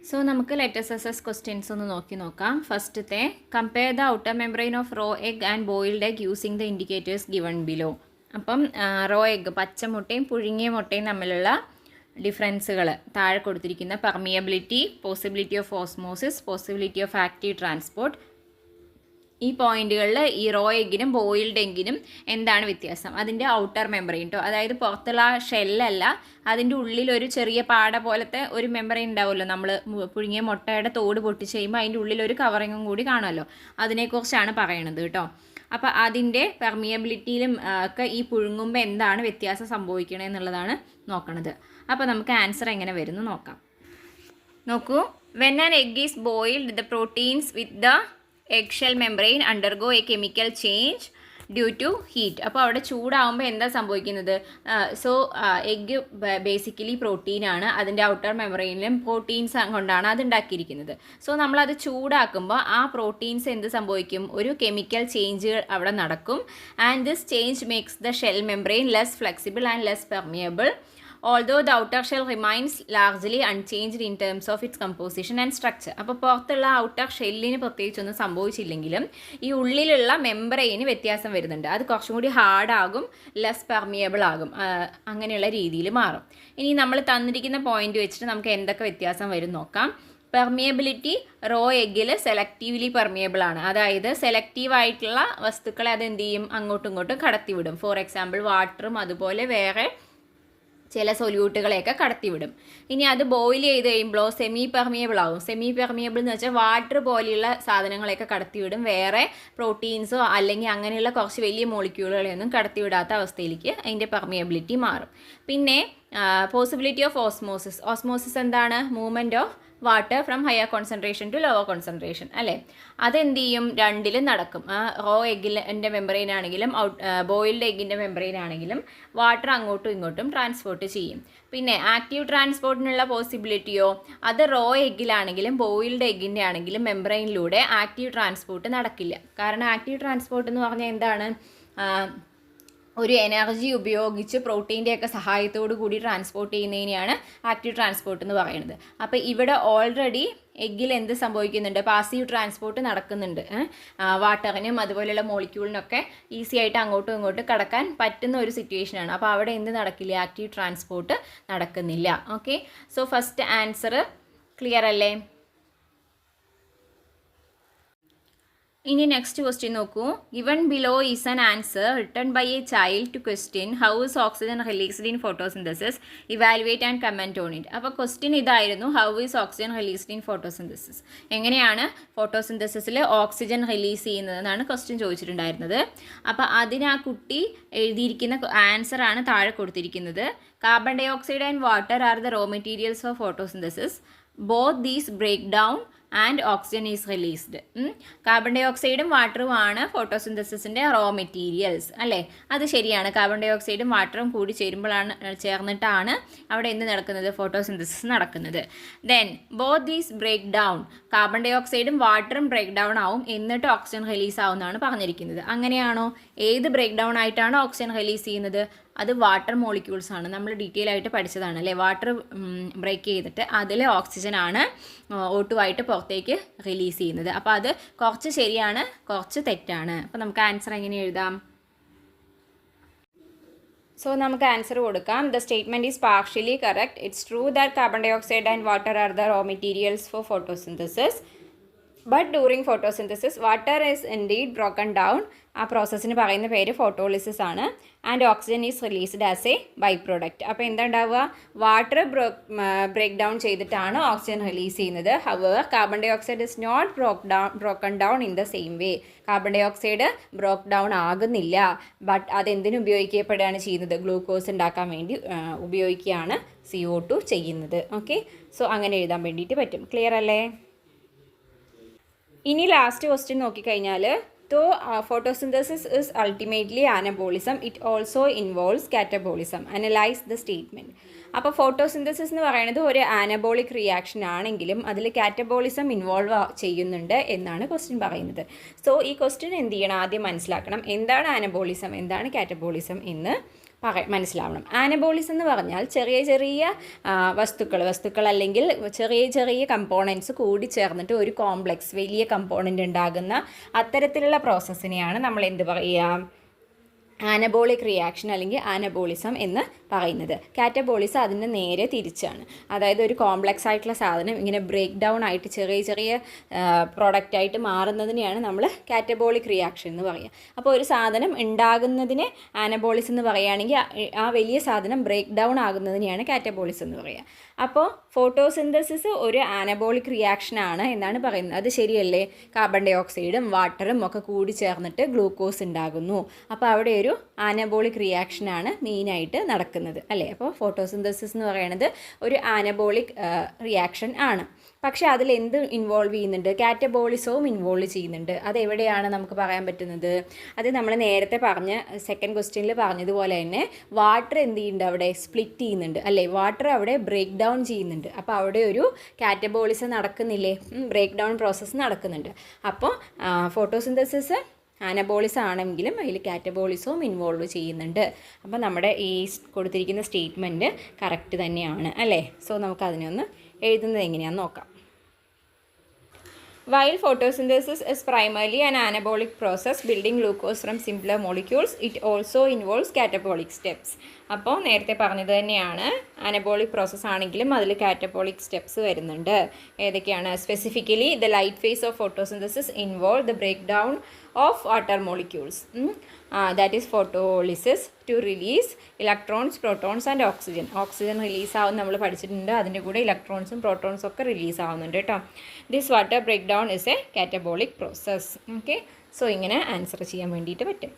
സോ നമുക്ക് ലെറ്റർ സക്സസ് ക്വസ്റ്റ്യൻസ് ഒന്ന് നോക്കാം. ഫസ്റ്റത്തെ, compare the outer membrane of raw egg and boiled egg using the indicators given below. അപ്പം റോ എഗ്, പച്ചമുട്ടയും പുഴുങ്ങിയ മുട്ടയും തമ്മിലുള്ള ഡിഫറൻസുകൾ താഴെ കൊടുത്തിരിക്കുന്ന permeability, possibility of osmosis, possibility of active transport, ഈ പോയിന്റുകളിൽ ഈ റോ എഗ്ഗിനും ബോയിൽഡ് എഗ്ഗിനും എന്താണ് വ്യത്യാസം? അതിൻ്റെ ഔട്ടർ മെമ്പറൈൻ കേട്ടോ, അതായത് പുറത്തുള്ള ഷെല്ലല്ല, അതിൻ്റെ ഉള്ളിൽ ഒരു ചെറിയ പാട പോലത്തെ ഒരു മെമ്പറൈൻ ഉണ്ടാവുമല്ലോ. നമ്മൾ പുഴുങ്ങിയ മുട്ടയുടെ തോട് പൊട്ടിച്ച് കഴിയുമ്പോൾ അതിൻ്റെ ഉള്ളിലൊരു കവറിങ്ങും കൂടി കാണുമല്ലോ. അതിനെക്കുറിച്ചാണ് പറയണത് കേട്ടോ. അപ്പോൾ അതിൻ്റെ പെർമിയബിലിറ്റിയിലും ഒക്കെ ഈ പുഴുങ്ങുമ്പോൾ എന്താണ് വ്യത്യാസം സംഭവിക്കണേ എന്നുള്ളതാണ് നോക്കണത്. അപ്പോൾ നമുക്ക് ആൻസർ എങ്ങനെ വരുന്നു നോക്കാം. നോക്കൂ, when an egg is boiled the proteins with the eggshell membrane undergo a chemical change due to heat. അപ്പോൾ അവിടെ ചൂടാവുമ്പോൾ എന്താ സംഭവിക്കുന്നത്? സോ എഗ്ഗ് ബേസിക്കലി പ്രോട്ടീനാണ്, അതിൻ്റെ ഔട്ടർ മെമ്പറൈനിലും പ്രോട്ടീൻസ് കൊണ്ടാണ് അത് ഉണ്ടാക്കിയിരിക്കുന്നത്. സോ നമ്മളത് ചൂടാക്കുമ്പോൾ ആ പ്രോട്ടീൻസ് എന്ത് സംഭവിക്കും? ഒരു കെമിക്കൽ ചേഞ്ച് അവിടെ നടക്കും. And this change makes the shell membrane less flexible and less permeable. Although the outer shell remains largely unchanged in terms of its composition and structure. അപ്പോൾ പുറത്തുള്ള ഔട്ടർ ഷെല്ലിന് പ്രത്യേകിച്ചൊന്നും സംഭവിച്ചില്ലെങ്കിലും ഈ ഉള്ളിലുള്ള മെമ്പറൈന് വ്യത്യാസം വരുന്നുണ്ട്. അത് കുറച്ചും കൂടി ഹാർഡാകും, ലെസ് പെർമിയബിൾ ആകും, അങ്ങനെയുള്ള രീതിയിൽ മാറും. ഇനി നമ്മൾ തന്നിരിക്കുന്ന പോയിന്റ് വെച്ചിട്ട് നമുക്ക് എന്തൊക്കെ വ്യത്യാസം വരും നോക്കാം. പെർമിയബിലിറ്റി, റോ എഗ്ഗിൽ സെലക്റ്റീവ്ലി പെർമിയബിൾ ആണ്, അതായത് സെലക്റ്റീവായിട്ടുള്ള വസ്തുക്കളെ അത് എന്ത് ചെയ്യും? അങ്ങോട്ടും ഇങ്ങോട്ടും കടത്തിവിടും. ഫോർ എക്സാമ്പിൾ വാട്ടറും അതുപോലെ വേറെ ചില സൊല്യൂട്ടുകളെയൊക്കെ കടത്തിവിടും. ഇനി അത് ബോയിൽ ചെയ്ത് കഴിയുമ്പോൾ സെമി പെർമിയബിൾ ആകും. സെമി പെർമിയബിൾ എന്ന് വെച്ചാൽ വാട്ടർ പോലെയുള്ള സാധനങ്ങളെയൊക്കെ കടത്തിവിടും, വേറെ പ്രോട്ടീൻസോ അല്ലെങ്കിൽ അങ്ങനെയുള്ള കുറച്ച് വലിയ മോളിക്യൂളുകളെയൊന്നും കടത്തിവിടാത്ത അവസ്ഥയിലേക്ക് അതിൻ്റെ പെർമിയബിലിറ്റി മാറും. പിന്നെ പോസിബിലിറ്റി ഓഫ് ഓസ്മോസിസ്. ഓസ്മോസിസ് എന്താണ്? Movement of water from higher concentration to lower concentration അല്ലേ? അതെന്ത് ചെയ്യും? രണ്ടിലും നടക്കും. റോ എഗ്ഗിൻ്റെ മെമ്പറൈൻ ആണെങ്കിലും ബോയിൽഡ് എഗ്ഗിൻ്റെ മെമ്പറൈൻ ആണെങ്കിലും വാട്ടർ അങ്ങോട്ടും ഇങ്ങോട്ടും ട്രാൻസ്പോർട്ട് ചെയ്യും. പിന്നെ ആക്റ്റീവ് ട്രാൻസ്പോർട്ടിനുള്ള പോസിബിലിറ്റിയോ, അത് റോ എഗ്ഗിലാണെങ്കിലും ബോയിൽഡ് എഗ്ഗിൻ്റെ ആണെങ്കിലും മെമ്പറൈനിലൂടെ ആക്റ്റീവ് ട്രാൻസ്പോർട്ട് നടക്കില്ല. കാരണം ആക്റ്റീവ് ട്രാൻസ്പോർട്ട് എന്ന് പറഞ്ഞാൽ എന്താണ്? ഒരു എനർജി ഉപയോഗിച്ച് പ്രോട്ടീൻ്റെയൊക്കെ സഹായത്തോടു കൂടി ട്രാൻസ്പോർട്ട് ചെയ്യുന്നതിനെയാണ് ആക്റ്റീവ് ട്രാൻസ്പോർട്ട് എന്ന് പറയുന്നത്. അപ്പോൾ ഇവിടെ ഓൾറെഡി എഗ്ഗിൽ എന്ത് സംഭവിക്കുന്നുണ്ട്? പാസീവ് ട്രാൻസ്പോർട്ട് നടക്കുന്നുണ്ട്. വാട്ടറിനും അതുപോലെയുള്ള മോളിക്യൂളിനൊക്കെ ഈസി ആയിട്ട് അങ്ങോട്ടും ഇങ്ങോട്ടും കടക്കാൻ പറ്റുന്ന ഒരു സിറ്റുവേഷനാണ്. അപ്പോൾ അവിടെ എന്ത് നടക്കില്ല? ആക്റ്റീവ് ട്രാൻസ്പോർട്ട് നടക്കുന്നില്ല. Okay, so first answer clear അല്ലേ? ഇനി നെക്സ്റ്റ് ക്വസ്റ്റ്യൻ നോക്കൂ. Given below is an answer written by a child to question how is oxygen released in photosynthesis, evaluate and comment on it. അപ്പോൾ question ഇതായിരുന്നു, how is oxygen released in photosynthesis. എങ്ങനെയാണ് ഫോട്ടോസിന്തസിസിൽ oxygen release ചെയ്യുന്നതെന്നാണ് question ചോദിച്ചിട്ടുണ്ടായിരുന്നത്. അപ്പോൾ അതിന് ആ കുട്ടി എഴുതിയിരിക്കുന്ന ആൻസറാണ് താഴെ കൊടുത്തിരിക്കുന്നത്. Carbon dioxide and water are the raw materials of photosynthesis. Both these break down and oxygen is released. Carbon ഡൈ ഓക്സൈഡും വാട്ടറുമാണ് ഫോട്ടോസിന്തസിസിൻ്റെ റോ മെറ്റീരിയൽസ് അല്ലേ? അത് ശരിയാണ്. കാർബൺ ഡൈ ഓക്സൈഡും വാട്ടറും കൂടി ചേർന്നിട്ടാണ് അവിടെ എന്ത് നടക്കുന്നത്? ഫോട്ടോസിന്തസിസ് നടക്കുന്നത്. Then both these break down, carbon ഡൈ ഓക്സൈഡും വാട്ടറും ബ്രേക്ക് ഡൗൺ ആവും, എന്നിട്ട് ഓക്സിജൻ റിലീസ് ആവുമെന്നാണ് പറഞ്ഞിരിക്കുന്നത്. അങ്ങനെയാണോ? ഏത് ബ്രേക്ക് ഡൗൺ ആയിട്ടാണ് ഓക്സിജൻ റിലീസ് ചെയ്യുന്നത്? അത് വാട്ടർ മോളിക്യൂൾസ് ആണ്. നമ്മൾ ഡീറ്റെയിൽ ആയിട്ട് പഠിച്ചതാണ് അല്ലേ? വാട്ടർ ബ്രേക്ക് ചെയ്തിട്ട് അതിൽ ഓക്സിജനാണ് O2 ആയിട്ട് പുറത്തേക്ക് റിലീസ് ചെയ്യുന്നത്. അപ്പോൾ അത് കുറച്ച് ശരിയാണ്, കുറച്ച് തെറ്റാണ്. അപ്പോൾ നമുക്ക് ആൻസർ എങ്ങനെ എഴുതാം? സോ നമുക്ക് ആൻസർ കൊടുക്കാം. The statement is partially correct. It's true that carbon dioxide and water are the raw materials for photosynthesis. But during photosynthesis, water is indeed broken down. ആ പ്രോസസ്സിന് പറയുന്ന പേര് ഫോട്ടോളിസിസ് ആണ്. And oxygen is released as a by product. അപ്പോൾ എന്താ ഉണ്ടാവുക? Water break down ചെയ്തിട്ടാണ് oxygen release ചെയ്യുന്നത്. However carbon dioxide is not broken down in the same way. Carbon dioxide broke down ആകുന്നില്ല. But അതെന്തിനു ഉപയോഗിക്കപ്പെടുകയാണ് ചെയ്യുന്നത്? Glucose ഉണ്ടാക്കാൻ വേണ്ടി ഉപയോഗിക്കുകയാണ് CO2 ചെയ്യുന്നത്. ഓക്കെ, സോ അങ്ങനെ എഴുതാൻ വേണ്ടിയിട്ട് പറ്റും. ക്ലിയർ അല്ലേ? ഇനി ലാസ്റ്റ് ക്വസ്റ്റ്യൻ നോക്കിക്കഴിഞ്ഞാൽ, തോ photosynthesis is ultimately anabolism, it also involves catabolism. Analyse the statement. അപ്പോൾ ഫോട്ടോസിന്തസിസ് എന്ന് പറയുന്നത് ഒരു ആനബോളിക് റിയാക്ഷൻ ആണെങ്കിലും അതിൽ കാറ്റബോളിസം ഇൻവോൾവ് ചെയ്യുന്നുണ്ട് എന്നാണ് ക്വസ്റ്റ്യൻ പറയുന്നത്. സോ ഈ ക്വസ്റ്റ്യൻ എന്ത് ചെയ്യണം? ആദ്യം മനസ്സിലാക്കണം എന്താണ് ആനബോളിസം, എന്താണ് കാറ്റബോളിസം എന്ന് മനസ്സിലാവണം. ആനബോളിസം എന്ന് പറഞ്ഞാൽ ചെറിയ ചെറിയ വസ്തുക്കൾ അല്ലെങ്കിൽ ചെറിയ ചെറിയ കമ്പോണൻസ് കൂടി ചേർന്നിട്ട് ഒരു കോംപ്ലക്സ് വലിയ കമ്പോണൻ്റ് ഉണ്ടാകുന്ന അത്തരത്തിലുള്ള പ്രോസസ്സിനെയാണ് നമ്മൾ എന്ത് പറയുക? ആനബോളിക് റിയാക്ഷൻ അല്ലെങ്കിൽ ആനബോളിസം എന്ന് പറയുന്നത്. കാറ്റബോളിസം അതിന് നേരെ തിരിച്ചാണ്. അതായത് ഒരു കോംപ്ലക്സ് ആയിട്ടുള്ള സാധനം ഇങ്ങനെ ബ്രേക്ക് ഡൗൺ ആയിട്ട് ചെറിയ ചെറിയ പ്രോഡക്റ്റായിട്ട് മാറുന്നതിനെയാണ് നമ്മൾ കാറ്റബോളിക് റിയാക്ഷൻ എന്ന് പറയുക. അപ്പോൾ ഒരു സാധനം ഉണ്ടാകുന്നതിനെ ആനബോളിസം എന്ന് പറയുകയാണെങ്കിൽ ആ വലിയ സാധനം ബ്രേക്ക് ഡൗൺ ആകുന്നതിനെയാണ് കാറ്റബോളിസം എന്ന് പറയുക. അപ്പോൾ ഫോട്ടോസിന്തസിസ് ഒരു ആനബോളിക് റിയാക്ഷനാണ് എന്നാണ് പറയുന്നത്. അത് ശരിയല്ലേ? കാർബൺ ഡൈ ഓക്സൈഡും വാട്ടറും ഒക്കെ കൂടി ചേർന്നിട്ട് ഗ്ലൂക്കോസ് ഉണ്ടാകുന്നു. അപ്പോൾ അവിടെ ഒരു ആനബോളിക് റിയാക്ഷനാണ് മെയിനായിട്ട് നടക്കുന്നത് അല്ലേ? അപ്പോൾ ഫോട്ടോസിന്തസിസ് എന്ന് പറയുന്നത് ഒരു ആനബോളിക് റിയാക്ഷൻ ആണ്. പക്ഷേ അതിലെന്ത് ഇൻവോൾവ് ചെയ്യുന്നുണ്ട്? കാറ്റബോളിസവും ഇൻവോൾവ് ചെയ്യുന്നുണ്ട്. അതെവിടെയാണ് നമുക്ക് പറയാൻ പറ്റുന്നത്? അത് നമ്മൾ നേരത്തെ പറഞ്ഞ സെക്കൻഡ് ക്വസ്റ്റ്യനിൽ പറഞ്ഞതുപോലെ തന്നെ വാട്ടർ എന്ത് ചെയ്യുന്നുണ്ട്? അവിടെ സ്പ്ലിറ്റ് ചെയ്യുന്നുണ്ട് അല്ലേ? വാട്ടർ അവിടെ ബ്രേക്ക് ഡൗൺ ചെയ്യുന്നുണ്ട്. അപ്പോൾ അവിടെ ഒരു കാറ്റബോളിസം നടക്കുന്നില്ലേ? ബ്രേക്ക് ഡൗൺ പ്രോസസ്സ് നടക്കുന്നുണ്ട്. അപ്പോൾ ഫോട്ടോസിന്തസിസ് ആനബോളിസം ആണെങ്കിലും അതിൽ കാറ്റബോളിസവും ഇൻവോൾവ് ചെയ്യുന്നുണ്ട്. അപ്പോൾ നമ്മുടെ ഈ കൊടുത്തിരിക്കുന്ന സ്റ്റേറ്റ്മെൻറ്റ് കറക്റ്റ് തന്നെയാണ് അല്ലേ? സോ നമുക്ക് അതിനൊന്ന് എഴുതുന്നത് എങ്ങനെയാണെന്ന് നോക്കാം. While photosynthesis is primarily an anabolic process building glucose from simpler molecules, it also involves catabolic steps. അപ്പോൾ നേരത്തെ പറഞ്ഞത് തന്നെയാണ്, അനബോളിക് പ്രോസസ്സ് ആണെങ്കിലും അതിൽ കാറ്റബോളിക് സ്റ്റെപ്സ് വരുന്നുണ്ട്. ഏതൊക്കെയാണ്? Specifically the light phase of photosynthesis involve the break down of water molecules, that is photolysis to release electrons, protons and oxygen. Oxygen release ആവും നമ്മൾ പഠിച്ചിട്ടുണ്ട്. അതിൻ്റെ കൂടെ ഇലക്ട്രോൺസും പ്രോട്ടോൺസും ഒക്കെ റിലീസ് ആവുന്നുണ്ട് കേട്ടോ. This water break down is a catabolic process. Okay, so ഇങ്ങനെ answer ചെയ്യാൻ വേണ്ടിയിട്ട് പറ്റും.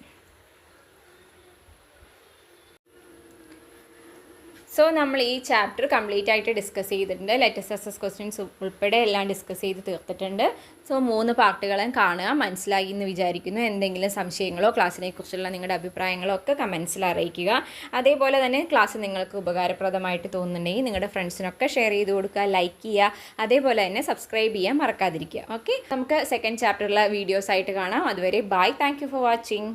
സോ നമ്മൾ ഈ ചാപ്റ്റർ കംപ്ലീറ്റ് ആയിട്ട് ഡിസ്കസ് ചെയ്തിട്ടുണ്ട്. ലേറ്റസ്റ്റ് SS ക്വസ്റ്റ്യൻസ് ഉൾപ്പെടെ എല്ലാം ഡിസ്കസ് ചെയ്ത് തീർത്തിട്ടുണ്ട്. സോ 3 പാർട്ടുകളും കാണുക. മനസ്സിലായി എന്ന് വിചാരിക്കുന്നു. എന്തെങ്കിലും സംശയങ്ങളോ ക്ലാസ്സിനെ കുറിച്ചുള്ള നിങ്ങളുടെ അഭിപ്രായങ്ങളോ ഒക്കെ കമൻസിൽ അറിയിക്കുക. അതേപോലെ തന്നെ ക്ലാസ് നിങ്ങൾക്ക് ഉപകാരപ്രദമായിട്ട് തോന്നുന്നുണ്ടെങ്കിൽ നിങ്ങളുടെ ഫ്രണ്ട്സിനൊക്കെ ഷെയർ ചെയ്ത് കൊടുക്കുക, ലൈക്ക് ചെയ്യുക. അതേപോലെ തന്നെ സബ്സ്ക്രൈബ് ചെയ്യാൻ മറക്കാതിരിക്കുക. ഓക്കെ, നമുക്ക് സെക്കൻഡ് ചാപ്റ്ററിലെ വീഡിയോസ് ആയിട്ട് കാണാം. അതുവരെ bye. Thank you for watching.